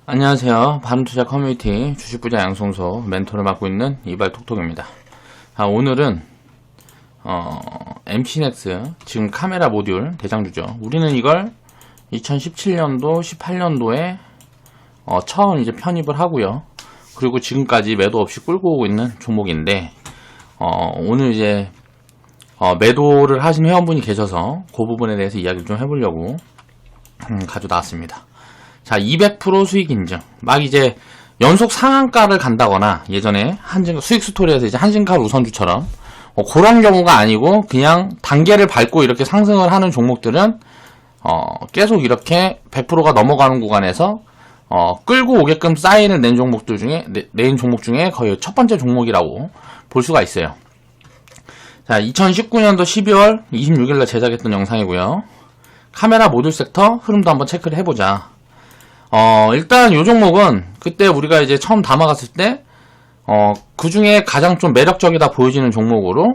안녕하세요. 바른투자 커뮤니티 주식부자 양성소 멘토를 맡고 있는 이발톡톡입니다. 오늘은 MC넥스 지금 카메라 모듈 대장주죠. 우리는 이걸 2017년도 18년도에 처음 이제 편입을 하고요. 그리고 지금까지 매도 없이 끌고 오고 있는 종목인데 오늘 이제 매도를 하신 회원분이 계셔서 그 부분에 대해서 이야기를 좀 해보려고 가져 나왔습니다. 자, 200% 수익 인증. 막 이제 연속 상한가를 간다거나 예전에 수익 스토리에서 이제 한진칼 우선주처럼 그런 경우가 아니고 그냥 단계를 밟고 이렇게 상승을 하는 종목들은 계속 이렇게 100%가 넘어가는 구간에서 끌고 오게끔 사인을 낸 종목 중에 거의 첫 번째 종목이라고 볼 수가 있어요. 자, 2019년도 12월 26일날 제작했던 영상이고요. 카메라 모듈 섹터 흐름도 한번 체크를 해보자. 일단 이 종목은 그때 우리가 이제 처음 담아갔을 때 그 중에 가장 좀 매력적이다 보여지는 종목으로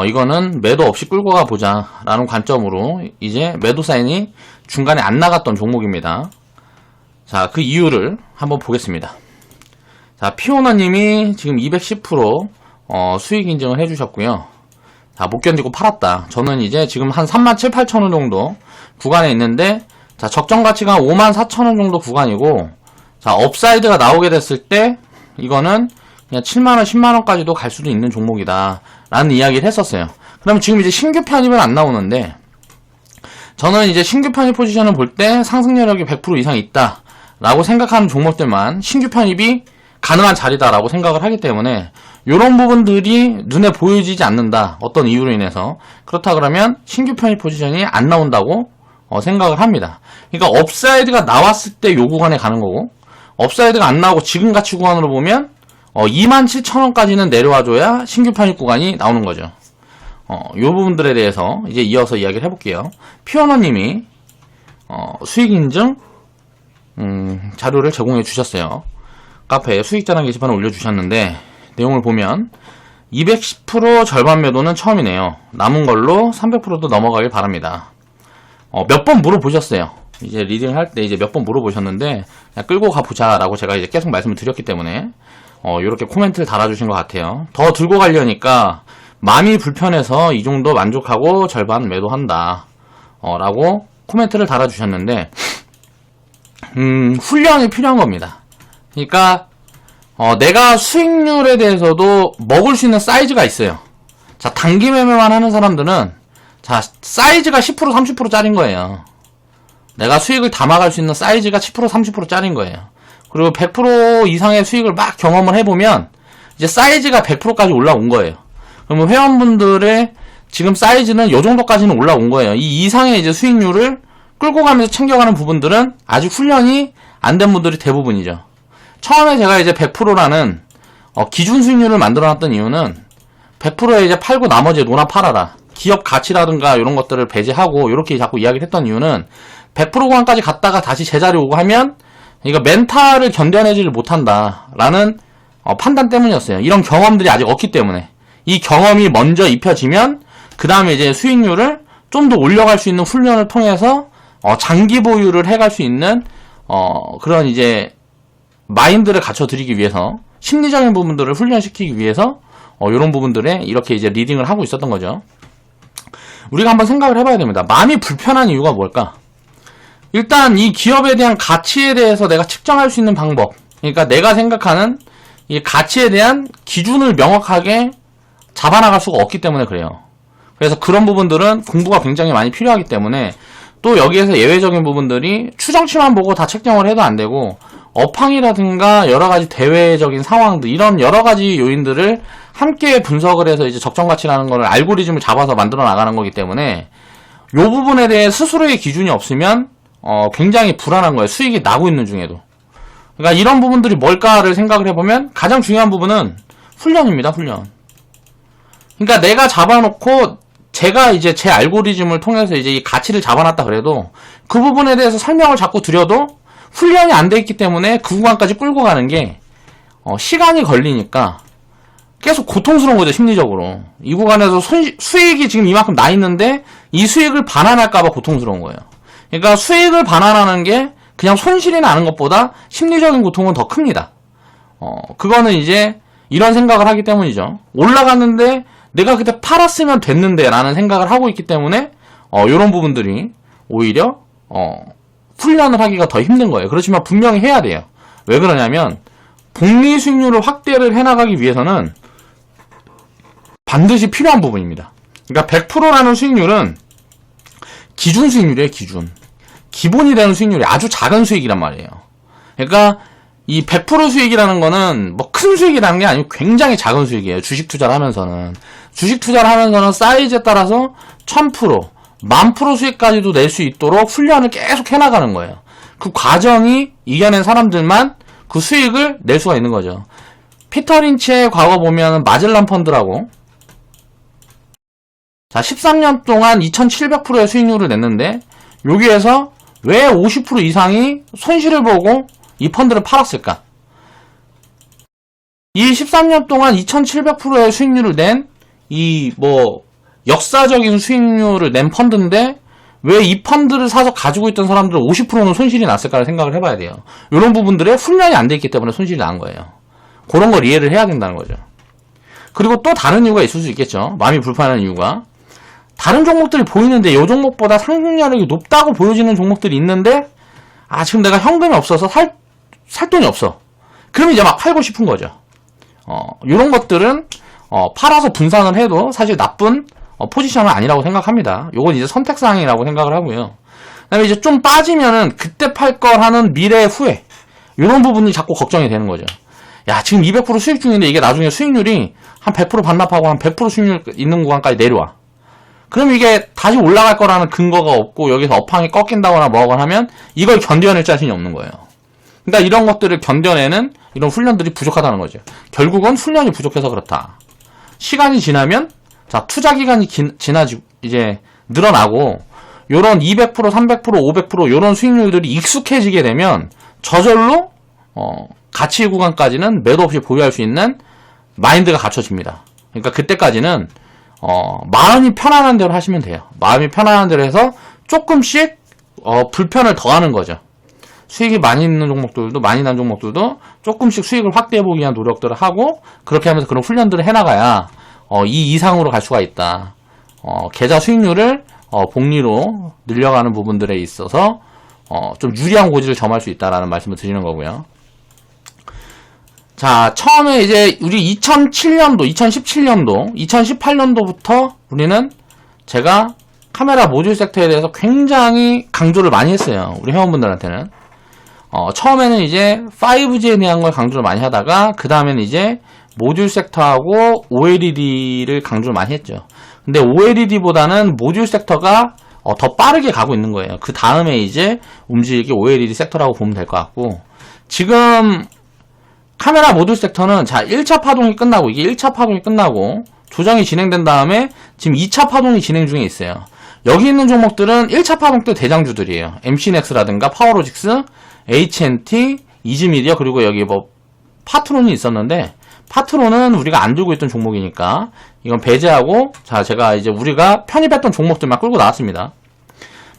이거는 매도 없이 끌고 가 보자 라는 관점으로 이제 매도 사인이 중간에 안 나갔던 종목입니다. 자, 그 이유를 한번 보겠습니다. 자, 피오너님이 지금 210% 수익 인증을 해주셨고요. 자, 못 견디고 팔았다. 저는 이제 지금 한 37,800원 정도 구간에 있는데, 자, 적정 가치가 54,000원 정도 구간이고, 자, 업사이드가 나오게 됐을 때, 이거는 그냥 7만원, 10만원까지도 갈 수도 있는 종목이다. 라는 이야기를 했었어요. 그러면 지금 이제 신규 편입은 안 나오는데, 저는 이제 신규 편입 포지션을 볼 때 상승력이 100% 이상 있다. 라고 생각하는 종목들만 신규 편입이 가능한 자리다라고 생각을 하기 때문에, 요런 부분들이 눈에 보여지지 않는다. 어떤 이유로 인해서. 그렇다 그러면 신규 편입 포지션이 안 나온다고 생각을 합니다. 그러니까 업사이드가 나왔을 때 요 구간에 가는 거고, 업사이드가 안 나오고 지금 가치 구간으로 보면 27,000원까지는 내려와줘야 신규 편입 구간이 나오는 거죠. 요 부분들에 대해서 이제 이어서 이야기를 해볼게요. 피오너님이 수익 인증 자료를 제공해 주셨어요. 카페에 수익자랑 게시판을 올려주셨는데, 내용을 보면 210% 절반 매도는 처음이네요. 남은 걸로 300%도 넘어가길 바랍니다. 몇 번 물어보셨어요. 이제 리딩 할 때 이제 몇 번 물어보셨는데, 그냥 끌고 가보자 라고 제가 이제 계속 말씀을 드렸기 때문에 이렇게 코멘트를 달아주신 것 같아요. 더 들고 가려니까 마음이 불편해서 이 정도 만족하고 절반 매도한다 라고 코멘트를 달아주셨는데, 훈련이 필요한 겁니다. 그러니까 내가 수익률에 대해서도 먹을 수 있는 사이즈가 있어요. 자, 단기 매매만 하는 사람들은 자, 사이즈가 10% 30% 짜린 거예요. 내가 수익을 담아갈 수 있는 사이즈가 10% 30% 짜린 거예요. 그리고 100% 이상의 수익을 막 경험을 해보면 이제 사이즈가 100%까지 올라온 거예요. 그러면 회원분들의 지금 사이즈는 요 정도까지는 올라온 거예요. 이 이상의 이제 수익률을 끌고 가면서 챙겨가는 부분들은 아직 훈련이 안 된 분들이 대부분이죠. 처음에 제가 이제 100%라는 기준 수익률을 만들어놨던 이유는 100%에 이제 팔고 나머지 노나 팔아라. 기업 가치라든가 이런 것들을 배제하고 이렇게 자꾸 이야기를 했던 이유는 100% 구간까지 갔다가 다시 제자리 오고 하면 이거 멘탈을 견뎌내지를 못한다 라는 판단 때문이었어요. 이런 경험들이 아직 없기 때문에 이 경험이 먼저 입혀지면 그 다음에 이제 수익률을 좀 더 올려갈 수 있는 훈련을 통해서 장기 보유를 해갈 수 있는 그런 이제 마인드를 갖춰드리기 위해서 심리적인 부분들을 훈련시키기 위해서 이런 부분들에 이렇게 이제 리딩을 하고 있었던 거죠. 우리가 한번 생각을 해봐야 됩니다. 마음이 불편한 이유가 뭘까? 일단 이 기업에 대한 가치에 대해서 내가 측정할 수 있는 방법, 그러니까 내가 생각하는 이 가치에 대한 기준을 명확하게 잡아나갈 수가 없기 때문에 그래요. 그래서 그런 부분들은 공부가 굉장히 많이 필요하기 때문에, 또 여기에서 예외적인 부분들이 추정치만 보고 다 책정을 해도 안 되고, 업황이라든가 여러가지 대외적인 상황들, 이런 여러가지 요인들을 함께 분석을 해서 이제 적정가치라는 거를 알고리즘을 잡아서 만들어 나가는 거기 때문에, 요 부분에 대해 스스로의 기준이 없으면 굉장히 불안한 거예요. 수익이 나고 있는 중에도. 그러니까 이런 부분들이 뭘까를 생각을 해보면 가장 중요한 부분은 훈련입니다. 훈련. 그러니까 내가 잡아놓고 제가 이제 제 알고리즘을 통해서 이제 이 가치를 잡아놨다 그래도 그 부분에 대해서 설명을 자꾸 드려도 훈련이 안 돼 있기 때문에 그 구간까지 끌고 가는 게 시간이 걸리니까 계속 고통스러운 거죠. 심리적으로. 이 구간에서 수익이 지금 이만큼 나 있는데 이 수익을 반환할까봐 고통스러운 거예요. 그러니까 수익을 반환하는 게 그냥 손실이 나는 것보다 심리적인 고통은 더 큽니다. 그거는 이제 이런 생각을 하기 때문이죠. 올라갔는데 내가 그때 팔았으면 됐는데 라는 생각을 하고 있기 때문에 이런 부분들이 오히려 훈련을 하기가 더 힘든 거예요. 그렇지만 분명히 해야 돼요. 왜 그러냐면 복리 수익률을 확대를 해나가기 위해서는 반드시 필요한 부분입니다. 그러니까 100%라는 수익률은 기준 수익률이에요. 기본이 되는 수익률이 아주 작은 수익이란 말이에요. 그러니까 이 100% 수익이라는 거는 뭐 큰 수익이라는 게 아니고 굉장히 작은 수익이에요. 주식 투자를 하면서는 사이즈에 따라서 1000%, 10,000% 수익까지도 낼 수 있도록 훈련을 계속 해나가는 거예요. 그 과정이 이겨낸 사람들만 그 수익을 낼 수가 있는 거죠. 피터 린치의 과거 보면 마젤란 펀드라고, 자 13년 동안 2700%의 수익률을 냈는데 여기에서 왜 50% 이상이 손실을 보고 이 펀드를 팔았을까? 이 13년 동안 2700%의 수익률을 낸 이 역사적인 수익률을 낸 펀드인데 왜 이 펀드를 사서 가지고 있던 사람들은 50%는 손실이 났을까를 생각을 해봐야 돼요. 이런 부분들에 훈련이 안 돼 있기 때문에 손실이 난 거예요. 그런 걸 이해를 해야 된다는 거죠. 그리고 또 다른 이유가 있을 수 있겠죠. 마음이 불편한 이유가 다른 종목들이 보이는데 이 종목보다 상승률이 높다고 보여지는 종목들이 있는데 지금 내가 현금이 없어서 살 돈이 없어. 그러면 이제 막 팔고 싶은 거죠. 이런 것들은 팔아서 분산을 해도 사실 나쁜 포지션은 아니라고 생각합니다. 요건 이제 선택사항이라고 생각을 하고요. 그 다음에 이제 좀 빠지면은 그때 팔 걸 하는 미래의 후회, 이런 부분이 자꾸 걱정이 되는 거죠. 야, 지금 200% 수익 중인데 이게 나중에 수익률이 한 100% 반납하고 한 100% 수익률 있는 구간까지 내려와. 그럼 이게 다시 올라갈 거라는 근거가 없고 여기서 업황이 꺾인다거나 뭐하거나 하면 이걸 견뎌낼 자신이 없는 거예요. 그러니까 이런 것들을 견뎌내는 이런 훈련들이 부족하다는 거죠. 결국은 훈련이 부족해서 그렇다. 시간이 지나면 투자 기간이 지나지고 이제 늘어나고 요런 200%, 300%, 500% 요런 수익률들이 익숙해지게 되면 저절로 가치 구간까지는 매도 없이 보유할 수 있는 마인드가 갖춰집니다. 그러니까 그때까지는 마음이 편안한 대로 하시면 돼요. 마음이 편안한 대로 해서 조금씩 불편을 더하는 거죠. 수익이 많이 있는 종목들도 많이 난 종목들도 조금씩 수익을 확대해보기 위한 노력들을 하고 그렇게 하면서 그런 훈련들을 해나가야 이 이상으로 갈 수가 있다. 계좌 수익률을 복리로 늘려가는 부분들에 있어서 좀 유리한 고지를 점할 수 있다라는 말씀을 드리는 거고요. 자, 처음에 이제 우리 2007년도, 2017년도, 2018년도부터 우리는 제가 카메라 모듈 섹터에 대해서 굉장히 강조를 많이 했어요. 우리 회원분들한테는. 처음에는 이제 5G에 대한 걸 강조를 많이 하다가 그 다음에는 이제 모듈 섹터하고 OLED를 강조를 많이 했죠. 근데 OLED보다는 모듈 섹터가 더 빠르게 가고 있는 거예요. 그 다음에 이제 움직이기 OLED 섹터라고 보면 될 것 같고, 지금 카메라 모듈 섹터는 1차 파동이 끝나고, 이게 1차 파동이 끝나고 조정이 진행된 다음에 지금 2차 파동이 진행 중에 있어요. 여기 있는 종목들은 1차 파동 때 대장주들이에요. MC넥스라든가 파워로직스, HNT, 이즈미디어, 그리고 여기 파트론이 있었는데 파트론은 우리가 안 들고 있던 종목이니까 이건 배제하고, 제가 이제 우리가 편입했던 종목들만 끌고 나왔습니다.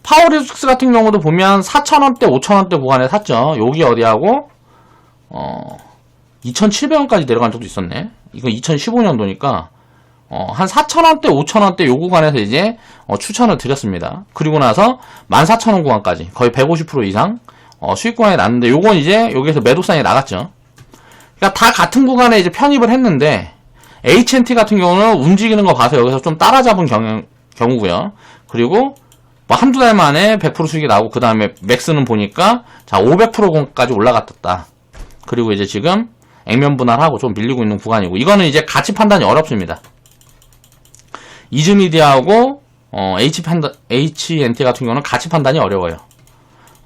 파워로직스 같은 경우도 보면 4,000원대, 5,000원대 구간에 샀죠. 여기 어디하고 2,700원까지 내려간 적도 있었네. 이거 2015년도니까 한 4,000원대, 5,000원대 요 구간에서 이제 추천을 드렸습니다. 그리고 나서 14,000원 구간까지 거의 150% 이상 수익 구간에 났는데, 요건 이제 여기에서 매도 사인이 나갔죠. 그러니까 다 같은 구간에 이제 편입을 했는데, HNT 같은 경우는 움직이는 거 봐서 여기서 좀 따라잡은 경우고요. 그리고 한두 달 만에 100% 수익이 나오고, 그 다음에 맥스는 보니까 500%까지 올라갔다. 그리고 이제 지금 액면 분할하고 좀 밀리고 있는 구간이고, 이거는 이제 가치 판단이 어렵습니다. 이즈미디어하고 HNT 같은 경우는 가치 판단이 어려워요.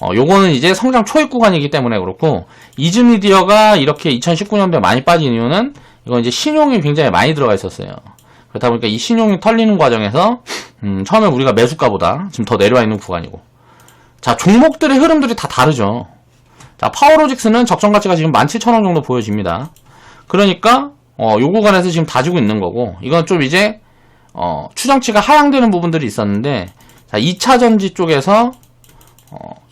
요거는 이제 성장 초입 구간이기 때문에 그렇고, 이즈미디어가 이렇게 2019년도에 많이 빠진 이유는 이건 이제 신용이 굉장히 많이 들어가 있었어요. 그렇다 보니까 이 신용이 털리는 과정에서 처음에 우리가 매수가보다 지금 더 내려와 있는 구간이고, 종목들의 흐름들이 다 다르죠. 파워로직스는 적정 가치가 지금 17,000원 정도 보여집니다. 그러니까 요 구간에서 지금 다지고 있는 거고, 이건 좀 이제 추정치가 하향되는 부분들이 있었는데, 2차 전지 쪽에서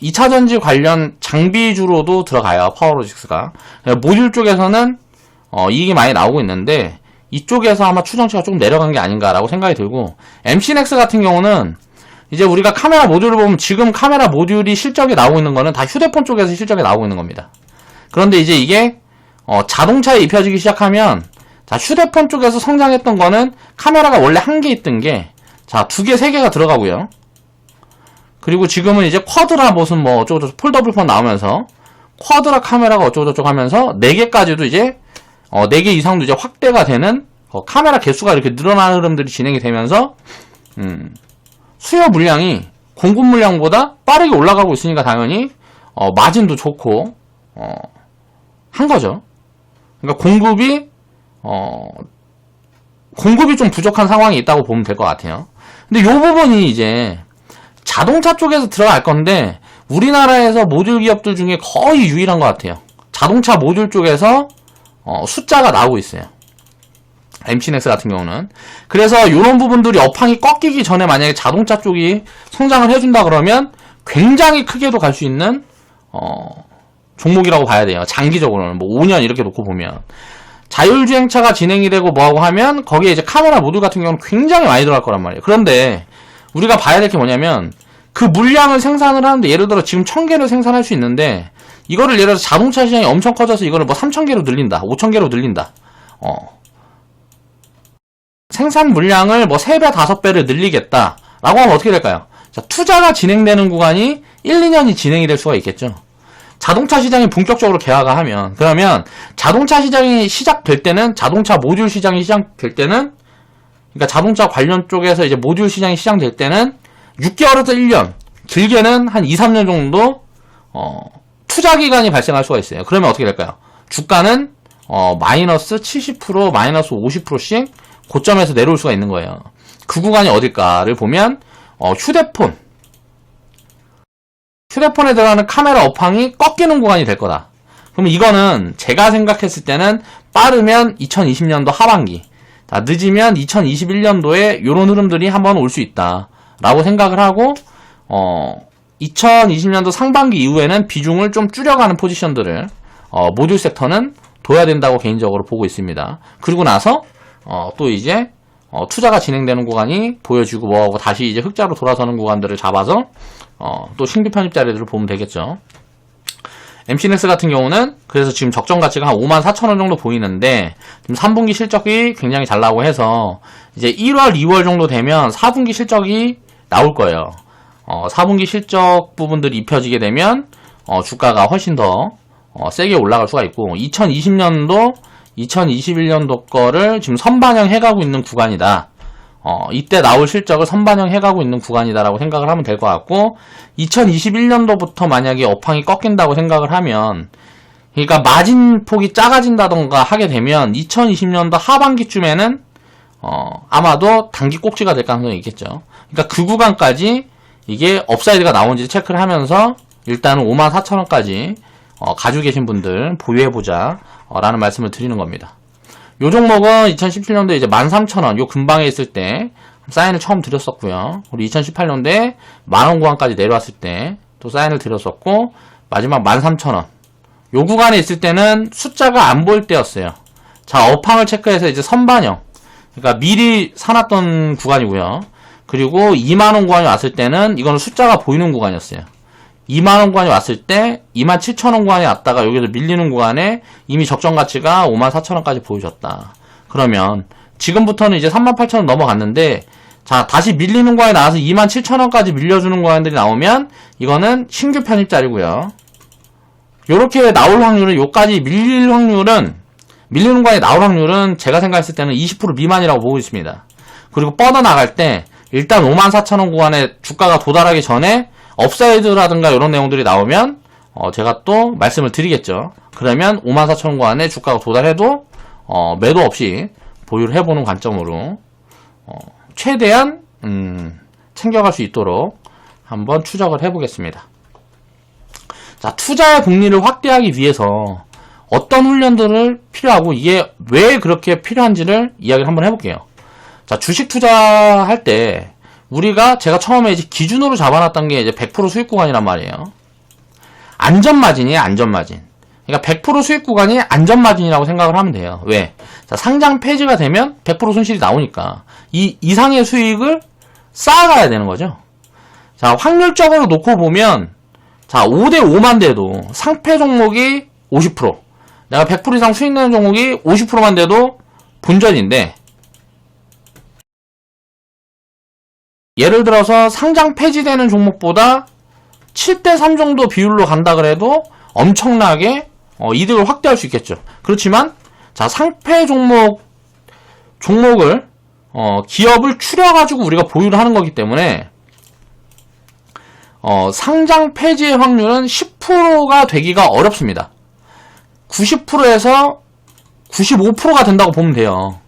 2차전지 관련 장비주로도 들어가요. 파워로직스가. 모듈 쪽에서는 이익이 많이 나오고 있는데 이쪽에서 아마 추정치가 조금 내려간 게 아닌가라고 생각이 들고, MC넥스 같은 경우는 이제 우리가 카메라 모듈을 보면 지금 카메라 모듈이 실적이 나오고 있는 거는 다 휴대폰 쪽에서 실적이 나오고 있는 겁니다. 그런데 이제 이게 자동차에 입혀지기 시작하면, 자, 휴대폰 쪽에서 성장했던 거는 카메라가 원래 한 개 있던 게, 자, 2개, 3개가 들어가고요. 그리고 지금은 이제 쿼드라 무슨 뭐 어쩌고저쩌고 폴더블 폰 나오면서 쿼드라 카메라가 어쩌고저쩌고 하면서 4개까지도 이제 4개 이상도 이제 확대가 되는 카메라 개수가 이렇게 늘어나는 흐름들이 진행이 되면서 수요 물량이 공급 물량보다 빠르게 올라가고 있으니까 당연히 마진도 좋고 한 거죠. 그러니까 공급이 좀 부족한 상황이 있다고 보면 될 것 같아요. 근데 요 부분이 이제 자동차 쪽에서 들어갈 건데 우리나라에서 모듈 기업들 중에 거의 유일한 것 같아요. 자동차 모듈 쪽에서 숫자가 나오고 있어요. MC넥스 같은 경우는. 그래서 이런 부분들이 업황이 꺾이기 전에 만약에 자동차 쪽이 성장을 해준다 그러면 굉장히 크게도 갈 수 있는 종목이라고 봐야 돼요. 장기적으로는 뭐 5년 이렇게 놓고 보면. 자율주행차가 진행이 되고 뭐하고 하면 거기에 이제 카메라 모듈 같은 경우는 굉장히 많이 들어갈 거란 말이에요. 그런데 우리가 봐야 될 게 뭐냐면 그 물량을 생산을 하는데 예를 들어 지금 1000개를 생산할 수 있는데 이거를 예를 들어서 자동차 시장이 엄청 커져서 이거를 뭐 3000개로 늘린다, 5000개로 늘린다. 생산 물량을 뭐 3배, 5배를 늘리겠다 라고 하면 어떻게 될까요? 자, 투자가 진행되는 구간이 1, 2년이 진행이 될 수가 있겠죠. 자동차 시장이 본격적으로 개화가 하면, 그러면 자동차 시장이 시작될 때는, 자동차 모듈 시장이 시작될 때는, 그러니까 자동차 관련 쪽에서 이제 모듈 시장이 시작될 때는 6개월에서 1년, 길게는 한 2, 3년 정도 투자 기간이 발생할 수가 있어요. 그러면 어떻게 될까요? 주가는 마이너스 70%, 마이너스 50%씩 고점에서 내려올 수가 있는 거예요. 그 구간이 어딜까를 보면 휴대폰에 들어가는 카메라 업황이 꺾이는 구간이 될 거다. 그러면 이거는 제가 생각했을 때는 빠르면 2020년도 하반기, 자, 늦으면 2021년도에 이런 흐름들이 한번 올 수 있다 라고 생각을 하고 2020년도 상반기 이후에는 비중을 좀 줄여가는 포지션들을 모듈 섹터는 둬야 된다고 개인적으로 보고 있습니다. 그리고 나서 또 이제 투자가 진행되는 구간이 보여지고 뭐하고 다시 이제 흑자로 돌아서는 구간들을 잡아서 또 신규 편입 자리들을 보면 되겠죠. MC넥스 같은 경우는 그래서 지금 적정 가치가 한 54,000원 정도 보이는데 지금 3분기 실적이 굉장히 잘 나오고 해서 이제 1월, 2월 정도 되면 4분기 실적이 나올 거예요. 4분기 실적 부분들이 입혀지게 되면 주가가 훨씬 더 세게 올라갈 수가 있고 2020년도, 2021년도 거를 지금 선반영해가고 있는 구간이다. 이때 나올 실적을 선반영해가고 있는 구간이다라고 생각을 하면 될 것 같고 2021년도부터 만약에 업황이 꺾인다고 생각을 하면 그러니까 마진폭이 작아진다던가 하게 되면 2020년도 하반기쯤에는 아마도 단기 꼭지가 될 가능성이 있겠죠. 그러니까 그 구간까지 이게 업사이드가 나온지 체크를 하면서 일단은 54,000원까지 가지고 계신 분들 보유해보자 라는 말씀을 드리는 겁니다. 요 종목은 2017년도에 이제 13,000원 요 근방에 있을 때 사인을 처음 드렸었고요. 우리 2018년도에 만원 구간까지 내려왔을 때 또 사인을 드렸었고 마지막 13,000원 요 구간에 있을 때는 숫자가 안 보일 때였어요. 자, 업황을 체크해서 이제 선반영, 그러니까 미리 사놨던 구간이고요. 그리고 2만원 구간이 왔을 때는 이거는 숫자가 보이는 구간이었어요. 2만원 구간이 왔을 때 27,000원 구간이 왔다가 여기서 밀리는 구간에 이미 적정 가치가 54,000원까지 보여줬다. 그러면 지금부터는 이제 38,000원 넘어갔는데 자, 다시 밀리는 구간이 나와서 27,000원까지 밀려주는 구간들이 나오면 이거는 신규 편입 자리고요. 요렇게 나올 확률은 요까지 밀릴 확률은 밀리는 구간이 나올 확률은 제가 생각했을 때는 20% 미만이라고 보고 있습니다. 그리고 뻗어나갈 때 일단 54,000원 구간에 주가가 도달하기 전에 업사이드라든가 이런 내용들이 나오면 제가 또 말씀을 드리겠죠. 그러면 54,000원 구간에 주가가 도달해도 매도 없이 보유를 해보는 관점으로 최대한 챙겨갈 수 있도록 한번 추적을 해보겠습니다. 자, 투자의 복리를 확대하기 위해서 어떤 훈련들을 필요하고 이게 왜 그렇게 필요한지를 이야기를 한번 해볼게요. 자, 주식 투자할 때 제가 처음에 이제 기준으로 잡아놨던 게 이제 100% 수익 구간이란 말이에요. 안전마진이에요, 안전마진. 그러니까 100% 수익 구간이 안전마진이라고 생각을 하면 돼요. 왜? 자, 상장 폐지가 되면 100% 손실이 나오니까 이 이상의 수익을 쌓아가야 되는 거죠. 자, 확률적으로 놓고 보면 자, 5대5만 돼도 상패 종목이 50%, 내가 100% 이상 수익 내는 종목이 50%만 돼도 본전인데, 예를 들어서 상장 폐지되는 종목보다 7대3 정도 비율로 간다 그래도 엄청나게 이득을 확대할 수 있겠죠. 그렇지만 자, 상패 종목을 기업을 추려가지고 우리가 보유를 하는 거기 때문에 상장 폐지의 확률은 10%가 되기가 어렵습니다. 90%에서 95%가 된다고 보면 돼요.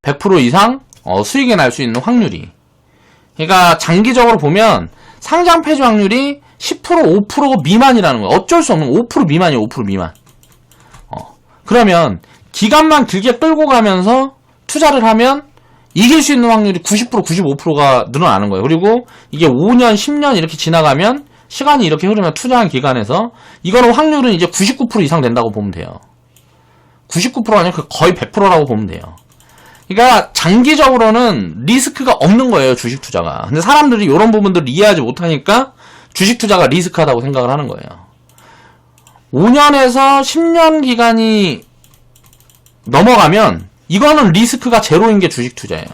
100% 이상 수익이 날 수 있는 확률이. 그러니까 장기적으로 보면 상장 폐지 확률이 10% 5% 미만이라는 거예요. 어쩔 수 없는 5% 미만이에요. 5% 미만. 그러면 기간만 길게 끌고 가면서 투자를 하면 이길 수 있는 확률이 90% 95%가 늘어나는 거예요. 그리고 이게 5년 10년 이렇게 지나가면 시간이 이렇게 흐르면 투자한 기간에서 이거는 확률은 이제 99% 이상 된다고 보면 돼요. 99%가 아니라 거의 100%라고 보면 돼요. 그러니까 장기적으로는 리스크가 없는 거예요, 주식 투자가. 근데 사람들이 이런 부분들을 이해하지 못하니까 주식 투자가 리스크하다고 생각을 하는 거예요. 5년에서 10년 기간이 넘어가면 이거는 리스크가 제로인 게 주식 투자예요.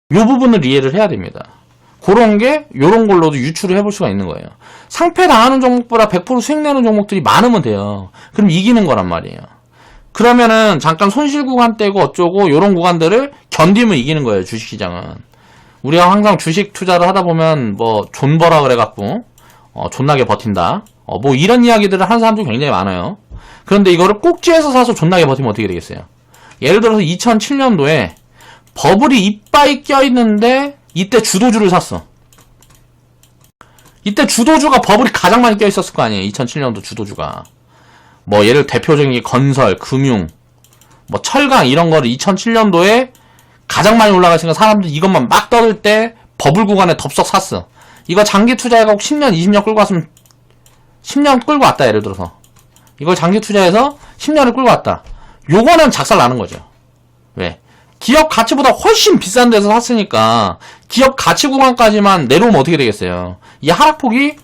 이 부분을 이해를 해야 됩니다. 그런 게 이런 걸로도 유추를 해볼 수가 있는 거예요. 상패 당하는 종목보다 100% 수익 내는 종목들이 많으면 돼요. 그럼 이기는 거란 말이에요. 그러면은 잠깐 손실 구간 떼고 어쩌고 이런 구간들을 견디면 이기는 거예요. 주식시장은. 우리가 항상 주식 투자를 하다 보면 뭐 존버라 그래갖고 존나게 버틴다. 뭐 이런 이야기들을 하는 사람들이 굉장히 많아요. 그런데 이거를 꼭지에서 사서 존나게 버티면 어떻게 되겠어요? 예를 들어서 2007년도에 버블이 이빠이 껴있는데 이때 주도주를 샀어. 이때 주도주가 버블이 가장 많이 껴있었을 거 아니에요. 2007년도 주도주가. 뭐 예를 대표적인 게 건설, 금융, 뭐 철강 이런 거를 2007년도에 가장 많이 올라갔으니까 사람들이 이것만 막 떠들 때 버블 구간에 덥석 샀어. 이거 장기 투자해갖고 10년, 20년 끌고 왔으면 10년 끌고 왔다, 예를 들어서. 이걸 장기 투자해서 10년을 끌고 왔다. 요거는 작살 나는 거죠. 왜? 기업 가치보다 훨씬 비싼 데서 샀으니까 기업 가치 구간까지만 내려오면 어떻게 되겠어요? 이 하락폭이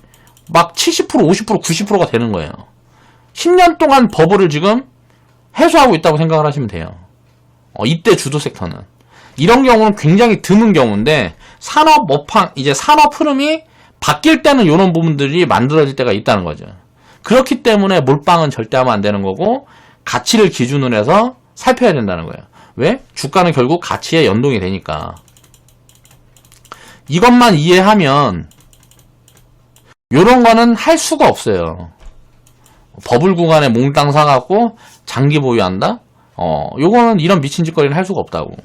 막 70%, 50%, 90%가 되는 거예요. 10년 동안 버블을 지금 해소하고 있다고 생각을 하시면 돼요. 이때 주도 섹터는. 이런 경우는 굉장히 드문 경우인데 산업 이제 산업 흐름이 바뀔 때는 이런 부분들이 만들어질 때가 있다는 거죠. 그렇기 때문에 몰빵은 절대 하면 안 되는 거고 가치를 기준으로 해서 살펴야 된다는 거예요. 왜? 주가는 결국 가치에 연동이 되니까. 이것만 이해하면 요런 거는 할 수가 없어요. 버블 구간에 몽땅 사갖고 장기 보유한다? 요거는 이런 미친 짓거리는 할 수가 없다고.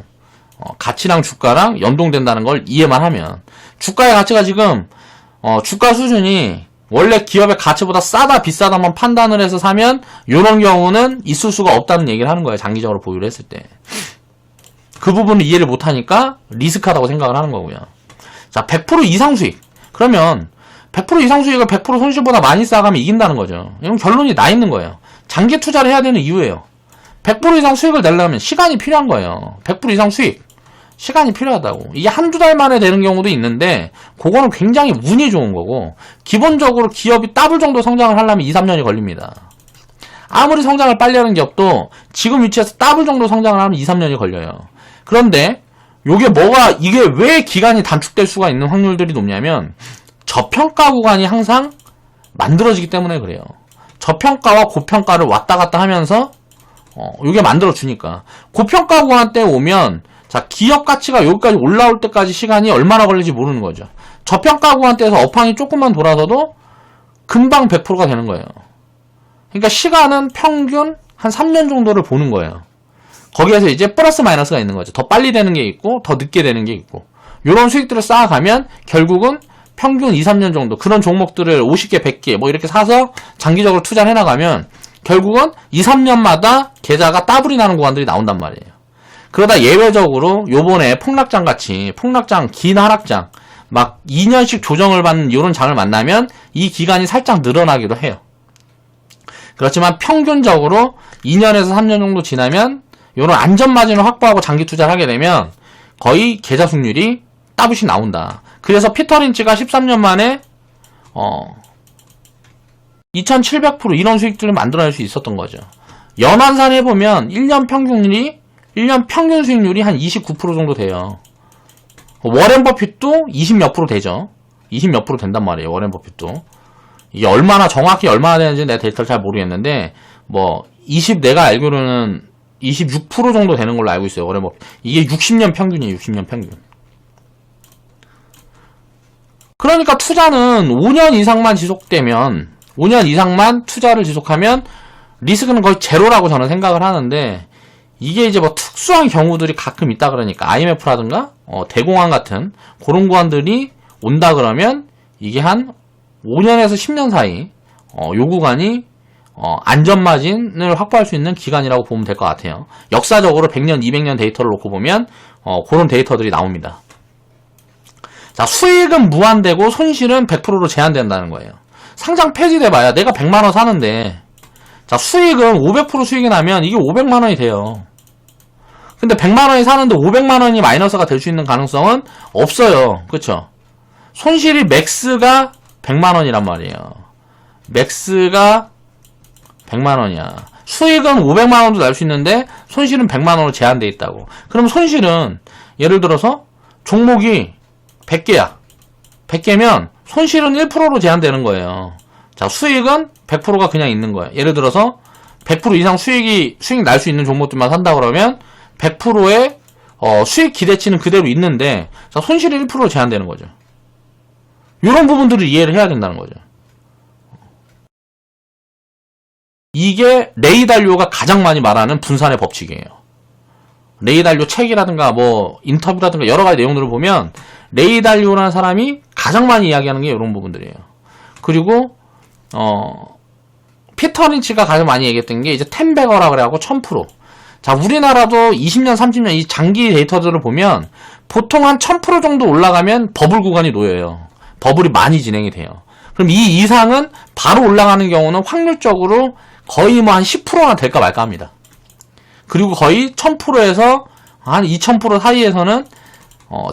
가치랑 주가랑 연동된다는 걸 이해만 하면. 주가의 가치가 지금 주가 수준이 원래 기업의 가치보다 싸다 비싸다만 판단을 해서 사면 이런 경우는 있을 수가 없다는 얘기를 하는 거예요. 장기적으로 보유를 했을 때. 그 부분을 이해를 못하니까 리스크하다고 생각을 하는 거고요. 자, 100% 이상 수익. 그러면 100% 이상 수익을 100% 손실보다 많이 쌓아가면 이긴다는 거죠. 이건 결론이 나 있는 거예요. 장기 투자를 해야 되는 이유예요. 100% 이상 수익을 내려면 시간이 필요한 거예요. 100% 이상 수익. 시간이 필요하다고. 이게 한두 달 만에 되는 경우도 있는데 그거는 굉장히 운이 좋은 거고 기본적으로 기업이 더블 정도 성장을 하려면 2, 3년이 걸립니다. 아무리 성장을 빨리 하는 기업도 지금 위치에서 더블 정도 성장을 하면 2, 3년이 걸려요. 그런데 이게 왜 기간이 단축될 수가 있는 확률들이 높냐면 저평가 구간이 항상 만들어지기 때문에 그래요. 저평가와 고평가를 왔다 갔다 하면서 이게 만들어주니까 고평가 구간 때 오면 자, 기업 가치가 여기까지 올라올 때까지 시간이 얼마나 걸릴지 모르는 거죠. 저평가 구간대에서 업황이 조금만 돌아서도 금방 100%가 되는 거예요. 그러니까 시간은 평균 한 3년 정도를 보는 거예요. 거기에서 이제 플러스 마이너스가 있는 거죠. 더 빨리 되는 게 있고 더 늦게 되는 게 있고 이런 수익들을 쌓아가면 결국은 평균 2, 3년 정도 그런 종목들을 50개, 100개 뭐 이렇게 사서 장기적으로 투자를 해나가면 결국은 2, 3년마다 계좌가 더블이 나는 구간들이 나온단 말이에요. 그러다 예외적으로 요번에 폭락장 같이 폭락장 긴 하락장 막 2년씩 조정을 받는 이런 장을 만나면 이 기간이 살짝 늘어나기도 해요. 그렇지만 평균적으로 2년에서 3년 정도 지나면 이런 안전마진을 확보하고 장기 투자를 하게 되면 거의 계좌 수익률이 따블이 나온다. 그래서 피터 린치가 13년 만에 2700% 이런 수익들을 만들어낼 수 있었던 거죠. 연환산 해보면 1년 평균 수익률이 한 29% 정도 돼요. 워렌 버핏도 20몇 프로 되죠. 20몇 프로 된단 말이에요. 워렌 버핏도. 이게 정확히 얼마나 되는지 내가 데이터를 잘 모르겠는데, 내가 알기로는 26% 정도 되는 걸로 알고 있어요. 워렌 버핏. 이게 60년 평균이에요. 60년 평균. 그러니까 투자는 5년 이상만 지속되면, 5년 이상만 투자를 지속하면 리스크는 거의 제로라고 저는 생각을 하는데, 이게 이제 특수한 경우들이 가끔 있다 그러니까 IMF라든가 대공황 같은 그런 구간들이 온다 그러면 이게 한 5년에서 10년 사이 요 구간이 안전마진을 확보할 수 있는 기간이라고 보면 될 것 같아요. 역사적으로 100년, 200년 데이터를 놓고 보면 그런 데이터들이 나옵니다. 자, 수익은 무한되고 손실은 100%로 제한된다는 거예요. 상장 폐지돼봐야 내가 100만원 사는데, 자, 수익은 500% 수익이 나면 이게 500만원이 돼요. 근데 100만원이 사는데 500만원이 마이너스가 될 수 있는 가능성은 없어요. 그쵸? 손실이 맥스가 100만원이란 말이에요. 맥스가 100만원이야. 수익은 500만원도 날 수 있는데 손실은 100만원으로 제한되어 있다고. 그럼 손실은 예를 들어서 종목이 100개야. 100개면 손실은 1%로 제한되는 거예요. 자, 수익은 100%가 그냥 있는 거예요. 예를 들어서 100% 이상 수익 날 수 있는 종목들만 산다 그러면 100%의 수익 기대치는 그대로 있는데, 자, 손실이 1%로 제한되는 거죠. 이런 부분들을 이해를 해야 된다는 거죠. 이게 레이 달리오가 가장 많이 말하는 분산의 법칙이에요. 레이 달리오 책이라든가 인터뷰라든가 여러 가지 내용들을 보면 레이 달리오라는 사람이 가장 많이 이야기하는 게 이런 부분들이에요. 그리고 피터 린치가 가장 많이 얘기했던 게 이제 10배거라 그래갖고 1000%. 자, 우리나라도 20년, 30년 이 장기 데이터들을 보면 보통 한 1000% 정도 올라가면 버블 구간이 놓여요. 버블이 많이 진행이 돼요. 그럼 이 이상은 바로 올라가는 경우는 확률적으로 거의 한 10%나 될까 말까 합니다. 그리고 거의 1000%에서 한 2000% 사이에서는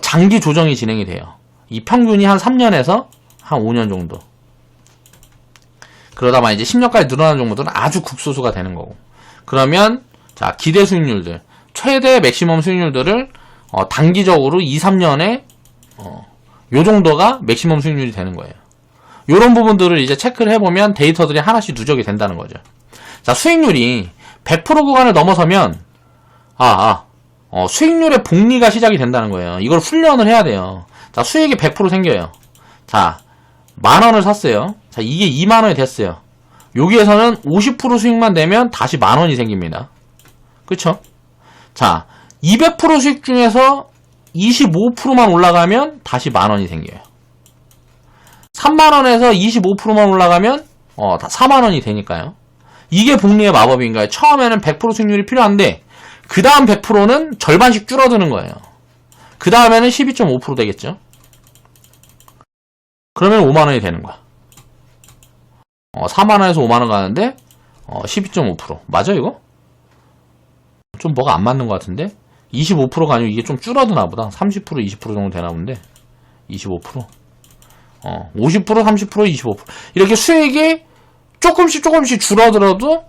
장기 조정이 진행이 돼요. 이 평균이 한 3년에서 한 5년 정도. 그러다만 이제 10년까지 늘어나는 종목들은 아주 극소수가 되는 거고. 그러면 자, 기대 수익률들, 최대 맥시멈 수익률들을 단기적으로 2, 3년에 요 정도가 맥시멈 수익률이 되는 거예요. 요런 부분들을 이제 체크를 해보면 데이터들이 하나씩 누적이 된다는 거죠. 자, 수익률이 100% 구간을 넘어서면 수익률의 복리가 시작이 된다는 거예요. 이걸 훈련을 해야 돼요. 자, 수익이 100% 생겨요. 자, 만원을 샀어요. 자, 이게 2만원이 됐어요. 여기에서는 50% 수익만 내면 다시 만원이 생깁니다. 그쵸? 자, 200% 수익 중에서 25%만 올라가면 다시 만원이 생겨요. 3만원에서 25%만 올라가면 4만원이 되니까요. 이게 복리의 마법인가요? 처음에는 100% 수익률이 필요한데 그 다음 100%는 절반씩 줄어드는 거예요. 그 다음에는 12.5% 되겠죠? 그러면 5만원이 되는 거야. 4만원에서 5만원 가는데 12.5% 맞아 이거? 좀 뭐가 안 맞는 것 같은데? 25%가 아니고 이게 좀 줄어드나 보다. 30% 20% 정도 되나 본데 25% 50% 30% 25% 이렇게 수익이 조금씩 줄어들어도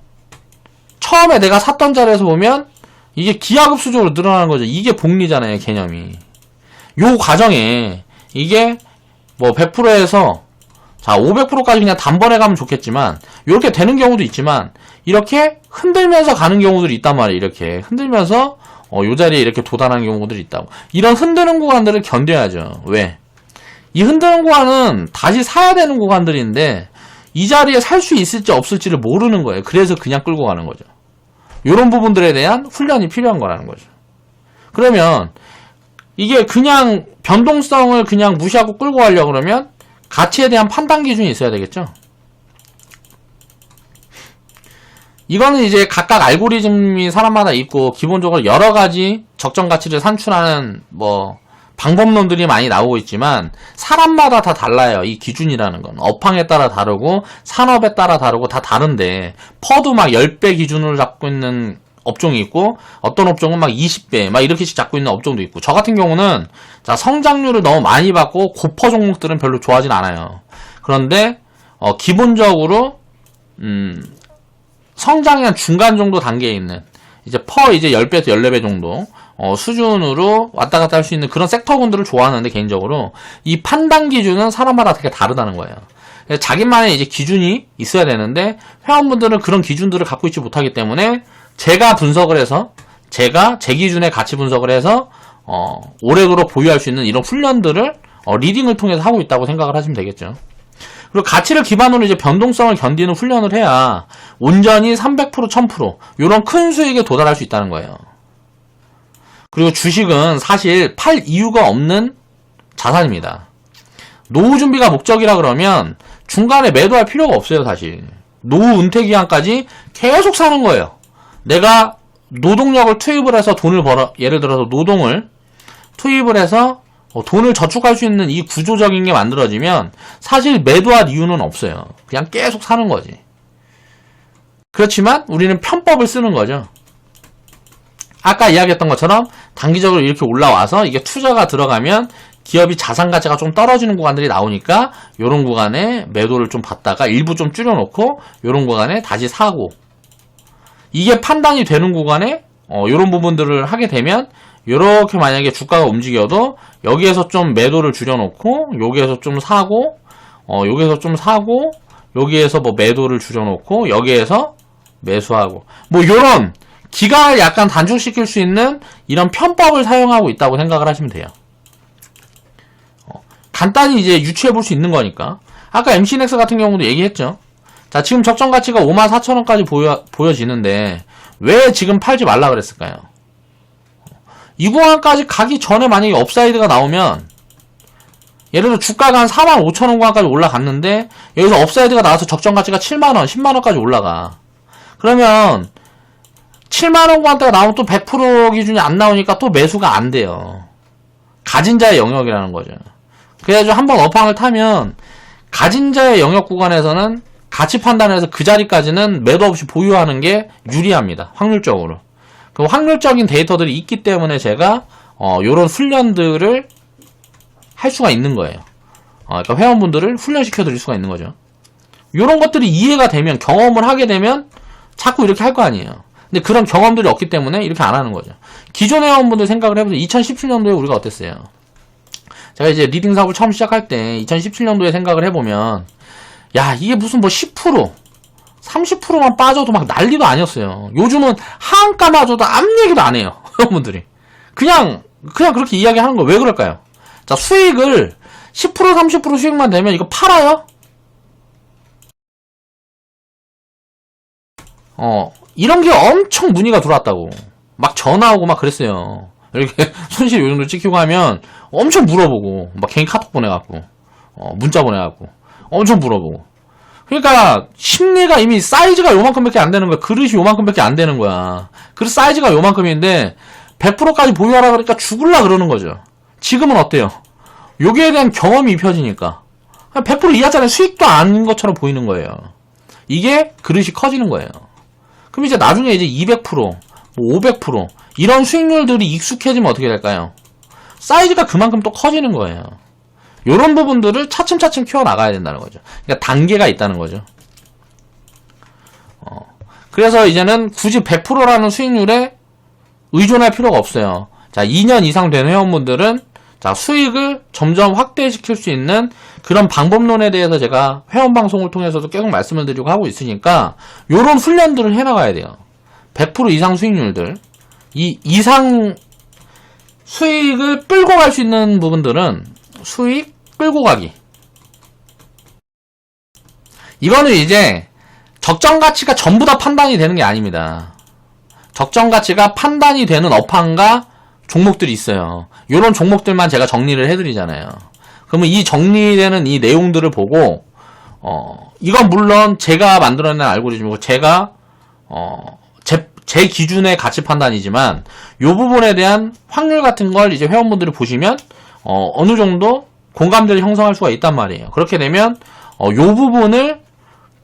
처음에 내가 샀던 자리에서 보면 이게 기하급수적으로 늘어나는 거죠. 이게 복리잖아요, 개념이. 요 과정에 이게 100%에서 자 500%까지 그냥 단번에 가면 좋겠지만 이렇게 되는 경우도 있지만 이렇게 흔들면서 가는 경우들이 있단 말이에요. 이렇게 흔들면서 요 자리에 이렇게 도달하는 경우들이 있다고. 이런 흔드는 구간들을 견뎌야죠. 왜? 이 흔드는 구간은 다시 사야 되는 구간들인데 이 자리에 살 수 있을지 없을지를 모르는 거예요. 그래서 그냥 끌고 가는 거죠. 이런 부분들에 대한 훈련이 필요한 거라는 거죠. 그러면 이게 그냥 변동성을 그냥 무시하고 끌고 가려고 그러면 가치에 대한 판단 기준이 있어야 되겠죠. 이거는 이제 각각 알고리즘이 사람마다 있고 기본적으로 여러 가지 적정 가치를 산출하는 방법론들이 많이 나오고 있지만 사람마다 다 달라요. 이 기준이라는 건 업황에 따라 다르고 산업에 따라 다르고 다 다른데 퍼도 막 10배 기준으로 잡고 있는 업종이 있고 어떤 업종은 막 20배 막 이렇게씩 잡고 있는 업종도 있고 저 같은 경우는 자 성장률을 너무 많이 받고 고퍼 종목들은 별로 좋아하진 않아요. 그런데 기본적으로 성장이 한 중간 정도 단계에 있는 이제 퍼 이제 10배에서 14배 정도 수준으로 왔다 갔다 할 수 있는 그런 섹터군들을 좋아하는데 개인적으로 이 판단 기준은 사람마다 되게 다르다는 거예요. 자기만의 이제 기준이 있어야 되는데 회원분들은 그런 기준들을 갖고 있지 못하기 때문에 제가 분석을 해서 제가 제 기준의 가치 분석을 해서 오래도록 보유할 수 있는 이런 훈련들을 리딩을 통해서 하고 있다고 생각을 하시면 되겠죠. 그리고 가치를 기반으로 이제 변동성을 견디는 훈련을 해야 온전히 300% 1000% 이런 큰 수익에 도달할 수 있다는 거예요. 그리고 주식은 사실 팔 이유가 없는 자산입니다. 노후 준비가 목적이라 그러면 중간에 매도할 필요가 없어요. 사실 노후 은퇴 기간까지 계속 사는 거예요. 내가 노동력을 투입을 해서 돈을 벌어, 예를 들어서 노동을 투입을 해서 돈을 저축할 수 있는 이 구조적인 게 만들어지면 사실 매도할 이유는 없어요. 그냥 계속 사는 거지. 그렇지만 우리는 편법을 쓰는 거죠. 아까 이야기했던 것처럼 단기적으로 이렇게 올라와서 이게 투자가 들어가면 기업이 자산 가치가 좀 떨어지는 구간들이 나오니까 이런 구간에 매도를 좀 받다가 일부 좀 줄여놓고 이런 구간에 다시 사고 이게 판단이 되는 구간에 이런 부분들을 하게 되면 이렇게 만약에 주가가 움직여도 여기에서 좀 매도를 줄여놓고 여기에서 좀 사고 여기에서 좀 사고 여기에서 매도를 줄여놓고 여기에서 매수하고 요런 기간을 약간 단축시킬 수 있는 이런 편법을 사용하고 있다고 생각을 하시면 돼요. 간단히 이제 유추해 볼 수 있는 거니까. 아까 MC넥스 같은 경우도 얘기했죠. 자, 지금 적정 가치가 54,000원까지 보여지는데 왜 지금 팔지 말라 그랬을까요? 이 구간까지 가기 전에 만약에 업사이드가 나오면 예를 들어 주가가 한 45,000원 구간까지 올라갔는데 여기서 업사이드가 나와서 적정 가치가 7만원, 10만원까지 올라가. 그러면 7만원 구간대가 나오면 또 100% 기준이 안 나오니까 또 매수가 안 돼요. 가진 자의 영역이라는 거죠. 그래가지고 한번 업황을 타면 가진 자의 영역 구간에서는 가치 판단해서 그 자리까지는 매도 없이 보유하는 게 유리합니다. 확률적으로. 그 확률적인 데이터들이 있기 때문에 제가 요런 훈련들을 할 수가 있는 거예요. 그러니까 회원분들을 훈련시켜 드릴 수가 있는 거죠. 요런 것들이 이해가 되면 경험을 하게 되면 자꾸 이렇게 할 거 아니에요. 근데 그런 경험들이 없기 때문에 이렇게 안 하는 거죠. 기존 회원분들 생각을 해보세요. 2017년도에 우리가 어땠어요? 제가 이제 리딩 사업을 처음 시작할 때 2017년도에 생각을 해보면 야 이게 무슨 10% 30%만 빠져도 막 난리도 아니었어요. 요즘은 하한가마저도 아무 얘기도 안 해요. 여러분들이 그냥 그렇게 이야기하는 거 왜 그럴까요? 자, 수익을 10% 30% 수익만 되면 이거 팔아요? 이런 게 엄청 문의가 들어왔다고 막 전화 오고 막 그랬어요. 이렇게 손실 요 정도 찍히고 하면 엄청 물어보고 막 개인 카톡 보내갖고 문자 보내갖고 엄청 물어보고. 그러니까 심리가 이미 사이즈가 요만큼밖에 안 되는 거야. 그릇이 요만큼밖에 안 되는 거야. 그릇 사이즈가 요만큼인데 100%까지 보유하라 그러니까 죽을라 그러는 거죠. 지금은 어때요? 여기에 대한 경험이 입혀지니까 100% 이하짜리 수익도 아닌 것처럼 보이는 거예요. 이게 그릇이 커지는 거예요. 그럼 이제 나중에 이제 200%, 500% 이런 수익률들이 익숙해지면 어떻게 될까요? 사이즈가 그만큼 또 커지는 거예요. 이런 부분들을 차츰차츰 키워나가야 된다는 거죠. 그러니까 단계가 있다는 거죠. 그래서 이제는 굳이 100%라는 수익률에 의존할 필요가 없어요. 자, 2년 이상 된 회원분들은 자, 수익을 점점 확대시킬 수 있는 그런 방법론에 대해서 제가 회원 방송을 통해서도 계속 말씀을 드리고 하고 있으니까 요런 훈련들을 해나가야 돼요. 100% 이상 수익률들. 이 이상 수익을 끌고 갈 수 있는 부분들은 수익 끌고 가기. 이거는 이제 적정 가치가 전부 다 판단이 되는 게 아닙니다. 적정 가치가 판단이 되는 업황과 종목들이 있어요. 요런 종목들만 제가 정리를 해드리잖아요. 그러면 이 정리되는 이 내용들을 보고 이건 물론 제가 만들어낸 알고리즘이고 제가 제 기준의 가치 판단이지만 요 부분에 대한 확률 같은 걸 이제 회원분들이 보시면 어느 정도 공감대를 형성할 수가 있단 말이에요. 그렇게 되면 요 부분을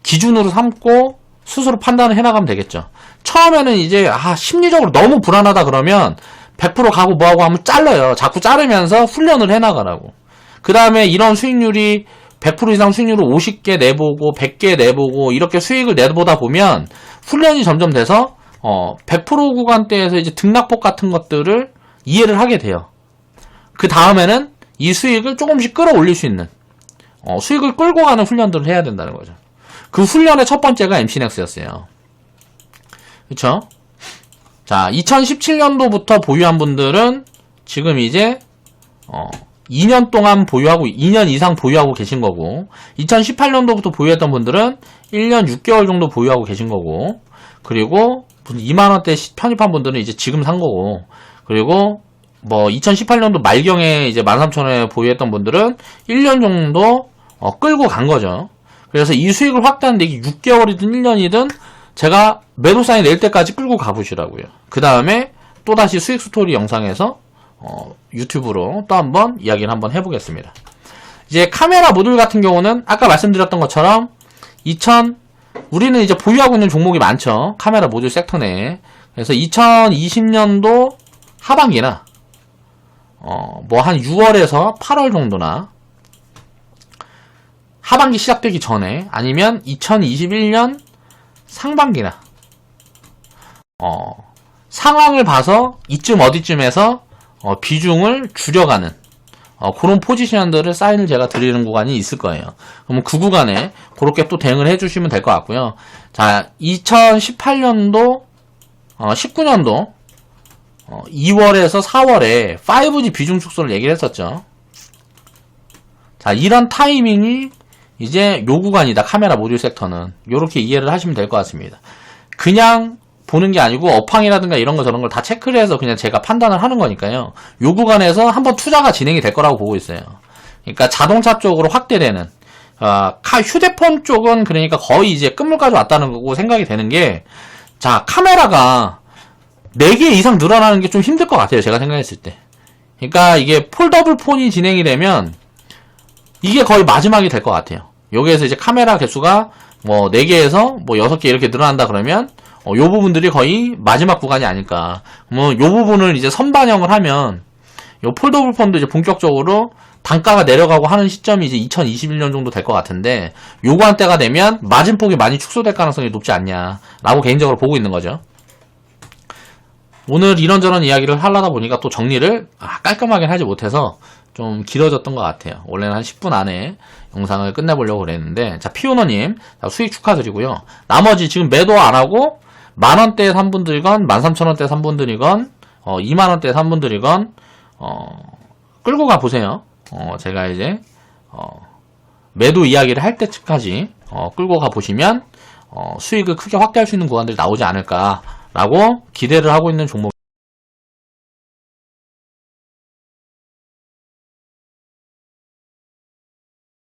기준으로 삼고 스스로 판단을 해나가면 되겠죠. 처음에는 이제 심리적으로 너무 불안하다 그러면 100% 가고 뭐하고 하면 잘라요. 자꾸 자르면서 훈련을 해나가라고. 그 다음에 이런 수익률이 100% 이상 수익률을 50개 내보고 100개 내보고 이렇게 수익을 내보다 보면 훈련이 점점 돼서 100% 구간대에서 이제 등락폭 같은 것들을 이해를 하게 돼요. 그 다음에는 이 수익을 조금씩 끌어올릴 수 있는 수익을 끌고 가는 훈련들을 해야 된다는 거죠. 그 훈련의 첫 번째가 MC넥스였어요. 그쵸? 자, 2017년도부터 보유한 분들은 지금 이제 2년 동안 보유하고 2년 이상 보유하고 계신 거고 2018년도부터 보유했던 분들은 1년 6개월 정도 보유하고 계신 거고 그리고 2만원대 편입한 분들은 이제 지금 산 거고 그리고 2018년도 말경에 이제 13,000원에 보유했던 분들은 1년 정도 끌고 간 거죠. 그래서 이 수익을 확대하는데 이게 6개월이든 1년이든 제가 매도 사인 낼 때까지 끌고 가보시라고요. 그 다음에 또다시 수익 스토리 영상에서 유튜브로 또 한번 이야기를 한번 해보겠습니다. 이제 카메라 모듈 같은 경우는 아까 말씀드렸던 것처럼 우리는 이제 보유하고 있는 종목이 많죠. 카메라 모듈 섹터 내에. 그래서 2020년도 하반기나 한 6월에서 8월 정도나 하반기 시작되기 전에 아니면 2021년 상반기나 상황을 봐서 이쯤 어디쯤에서 비중을 줄여가는 그런 포지션들을 사인을 제가 드리는 구간이 있을 거예요. 그러면 그 구간에 그렇게 또 대응을 해주시면 될 것 같고요. 자, 2018년도 19년도 2월에서 4월에 5G 비중 축소를 얘기를 했었죠. 자, 이런 타이밍이 이제 요 구간이다. 카메라 모듈 섹터는 요렇게 이해를 하시면 될 것 같습니다. 그냥 보는 게 아니고 업황이라든가 이런 거 저런 걸 다 체크를 해서 그냥 제가 판단을 하는 거니까요. 요 구간에서 한번 투자가 진행이 될 거라고 보고 있어요. 그러니까 자동차 쪽으로 확대되는 휴대폰 쪽은 그러니까 거의 이제 끝물까지 왔다는 거고 생각이 되는 게 자, 카메라가 4개 이상 늘어나는 게 좀 힘들 것 같아요. 제가 생각했을 때. 그러니까 이게 폴더블 폰이 진행이 되면 이게 거의 마지막이 될 것 같아요. 여기에서 이제 카메라 개수가 4개에서 6개 이렇게 늘어난다 그러면 요 부분들이 거의 마지막 구간이 아닐까. 요 부분을 이제 선반영을 하면 요 폴더블 폰도 이제 본격적으로 단가가 내려가고 하는 시점이 이제 2021년 정도 될 것 같은데 요구한 때가 되면 마진폭이 많이 축소될 가능성이 높지 않냐라고 개인적으로 보고 있는 거죠. 오늘 이런저런 이야기를 하려다 보니까 또 정리를 깔끔하게 하지 못해서 좀 길어졌던 것 같아요. 원래는 한 10분 안에 영상을 끝내보려고 그랬는데 자, 피오너님 수익 축하드리고요. 나머지 지금 매도 안하고 만원대에 산 분들이건 13,000원대에 산 분들이건 2만원대에 산 분들이건 끌고 가보세요. 제가 이제 매도 이야기를 할 때까지 끌고 가보시면 수익을 크게 확대할 수 있는 구간들이 나오지 않을까라고 기대를 하고 있는 종목